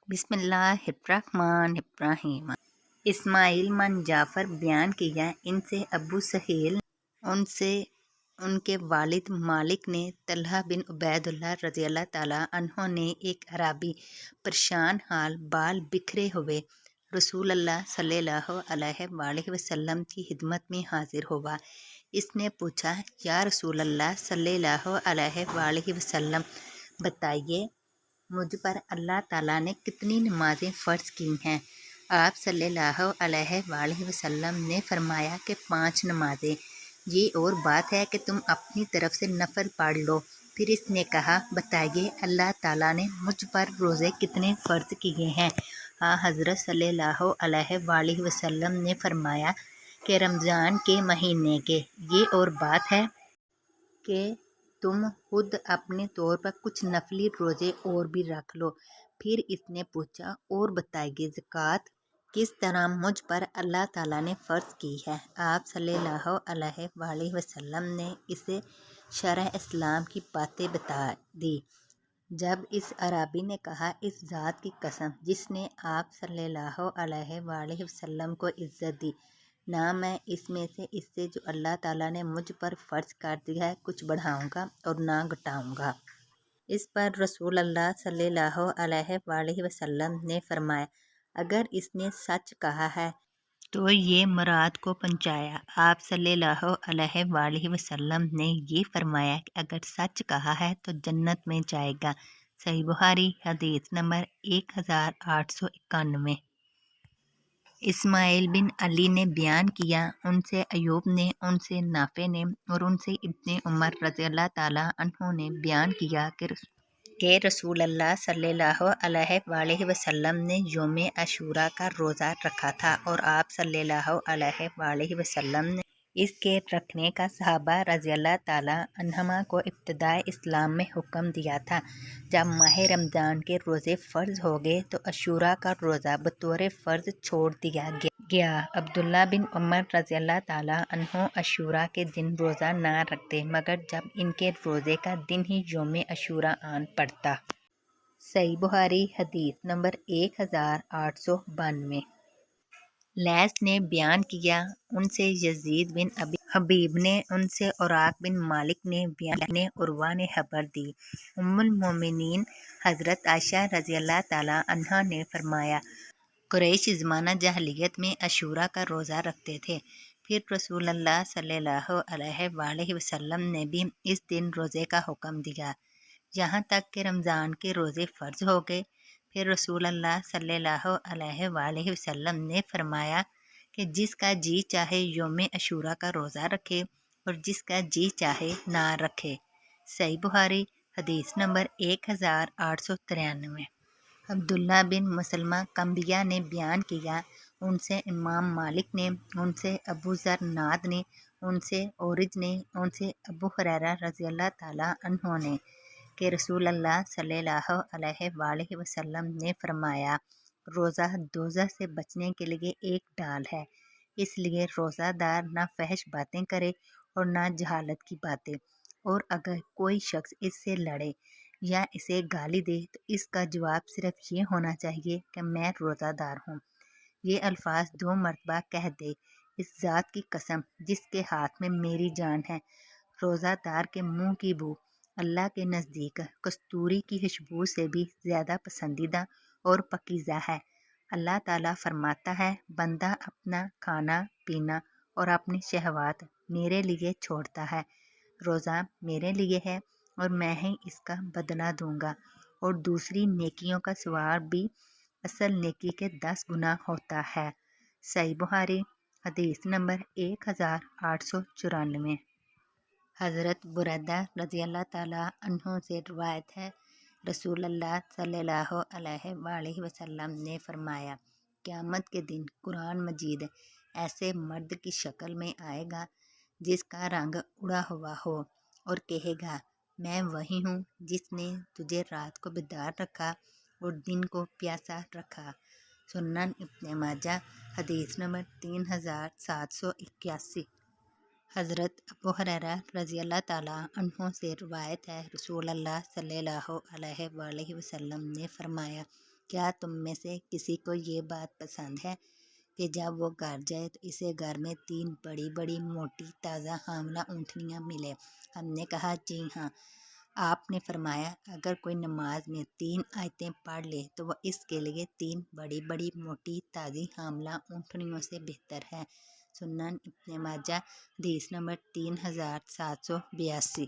बिस्मिल्लाहिर्रहमानिर्रहीम। इस्माइल मन जाफ़र बयान किया, इनसे अबू सहेल उनसे उनके वालिद मालिक ने तलहा बिन उबैदुल्लाह रज़ियल्लाहु ताला अन्हो ने एक अराबी परेशान हाल बाल बिखरे हुए रसूलुल्लाह सल्लल्लाहु अलैहि वसल्लम की खिदमत में हाजिर हुआ। इसने पूछा, या रसूलल्लाह सल्लल्लाहु अलैहि वसल्लम, बताइए मुझ पर अल्लाह ताला ने कितनी नमाजें फ़र्ज की हैं। आप सल्लल्लाहु अलैहि वसल्लम ने फरमाया कि 5 नमाजें। ये और बात है कि तुम अपनी तरफ से नफल पढ़ लो। फिर इसने कहा, बताइए अल्लाह ताला ने मुझ पर रोज़े कितने फ़र्ज किए हैं। हाँ, हज़रत सल्लल्लाहु अलैहि वसल्लम ने फरमाया कि रमज़ान के महीने के। ये और बात है कि तुम खुद अपने तौर पर कुछ नफली रोज़े और भी रख लो। फिर इसने पूछा, और बताइए ज़कात किस तरह मुझ पर अल्लाह ताला ने फ़र्ज़ की है। आप सल्लल्लाहु अलैहि वसल्लम ने इसे शरह इस्लाम की बातें बता दी। जब इस अराबी ने कहा, इस ज़ात की कसम जिसने आप सल्लल्लाहु अलैहि वसल्लम को इज़्ज़त दी, ना मैं इसमें से इससे जो अल्लाह ताला ने मुझ पर फ़र्ज कर दिया है कुछ बढ़ाऊँगा और ना घटाऊँगा। इस पर रसूलुल्लाह सल्लल्लाहु अलैहि वसल्लम ने फरमाया, अगर इसने सच कहा है तो ये मुराद को पहुँचाया। आप सल्लल्लाहु अलैहि वसल्लम ने ये फरमाया कि अगर सच कहा है तो जन्नत में जाएगा। सही बुखारी हदीस नंबर 1891। इस्माइल बिन अली ने बयान किया, उनसे अयूब ने, उनसे नाफे ने और उनसे इब्ने उमर रज़ियल्लाहु ताला अन्हु ने बयान किया कि रसूलुल्लाह सल्लल्लाहु अलैहि वसल्लम ने यौम अशूरा का रोज़ा रखा था और आप सल्लल्लाहु अलैहि वसल्लम ने इसके रखने का सहाबा रज़ियल्लाहु ताला अन्हुमा को इब्तिदाए इस्लाम में हुक्म दिया था। जब माह रमज़ान के रोज़े फ़र्ज हो गए तो अशूरा का रोज़ा बतौर फ़र्ज छोड़ दिया गया। अब्दुल्ला बिन उमर रज़ियल्लाहु ताला अन्हु अशूरा के दिन रोज़ा ना रखते, मगर जब इनके रोज़े का दिन ही यौम अशूरा आन पड़ता। सही बुखारी हदीस नंबर 1892। लैस ने बयान किया, उनसे यजीद बिन अबी हबीब ने, उनसे औराक बिन मालिक ने बयान ने उर्वा ने खबर दी। उम्मुल मोमिनीन हज़रत आयशा रज़ियल्लाहु ताला अन्हा ने फरमाया, कुरैश ज़माना जहलियत में अशूरा का रोज़ा रखते थे। फिर रसूलुल्लाह सल्लल्लाहु अलैहि वसल्लम ने भी इस दिन रोज़े का हुक्म दिया, यहाँ तक कि रमज़ान के रोज़े फ़र्ज हो गए। फिर रसूलुल्लाह सल्लल्लाहु अलैहि वसल्लम ने फरमाया कि जिसका जी चाहे यौम अशूरा का रोज़ा रखे और जिसका जी चाहे ना रखे। सही बुखारी हदीस नंबर 1893। अब्दुल्ला बिन मुसलमा कम्बिया ने बयान किया, उनसे इमाम मालिक ने, उनसे अबू ज़र नाद ने, उनसे औरिज ने, उनसे अबू हुरैरा रज़ियल्लाहु ताला अन्हु ने कि रसूलुल्लाह सल्लल्लाहु अलैहि वसल्लम ने फरमाया, रोज़ा दोज़ख से बचने के लिए एक डाल है। इसलिए रोज़ादार ना फहश बातें करे और ना जहालत की बातें। और अगर कोई शख्स इससे लड़े या इसे गाली दे तो इसका जवाब सिर्फ ये होना चाहिए कि मैं रोज़ादार हूँ। ये अल्फाज 2 मरतबा कह दे, इस ज़ात की कसम जिसके हाथ में मेरी जान है, रोज़ादार के मुँह की बू अल्लाह के नज़दीक कस्तूरी की खुशबू से भी ज़्यादा पसंदीदा और पकीज़ा है। अल्लाह ताला फरमाता है, बंदा अपना खाना पीना और अपनी शहवात मेरे लिए छोड़ता है। रोज़ा मेरे लिए है और मैं ही इसका बदला दूंगा और दूसरी नेकियों का सवाब भी असल नेकी के 10 गुना होता है। सही बुखारी हदीस नंबर 1894। हज़रत बुरैदा रज़ियल्लाहु ताला अन्हु से रिवायत है, रसूलुल्लाह सल्लल्लाहु अलैहि वसल्लम ने फरमाया, क़यामत के दिन कुरान मजीद ऐसे मर्द की शक्ल में आएगा जिसका रंग उड़ा हुआ हो और कहेगा, मैं वही हूँ जिसने तुझे रात को बेदार रखा और दिन को प्यासा रखा। सुनन इब्ने माजा हदीस नंबर 3781। हज़रत अबू हुरैरा रज़ियल्लाहु ताला अन्हु से रिवायत है, रसूलुल्लाह सल्लल्लाहु अलैहि वसल्लम ने फरमाया, کیا تم میں سے کسی کو یہ بات پسند ہے کہ جب وہ گھر جائے تو اسے گھر میں 3 بڑی بڑی موٹی تازہ حاملہ اونٹنیاں ملے؟ ہم نے کہا جی ہاں۔ آپ نے فرمایا اگر کوئی نماز میں 3 آیتیں پڑھ لے تو وہ اس کے لیے 3 بڑی بڑی موٹی تازی حاملہ اونٹنیوں سے بہتر ہے۔ سنن ابن ماجہ حدیث نمبر 3782۔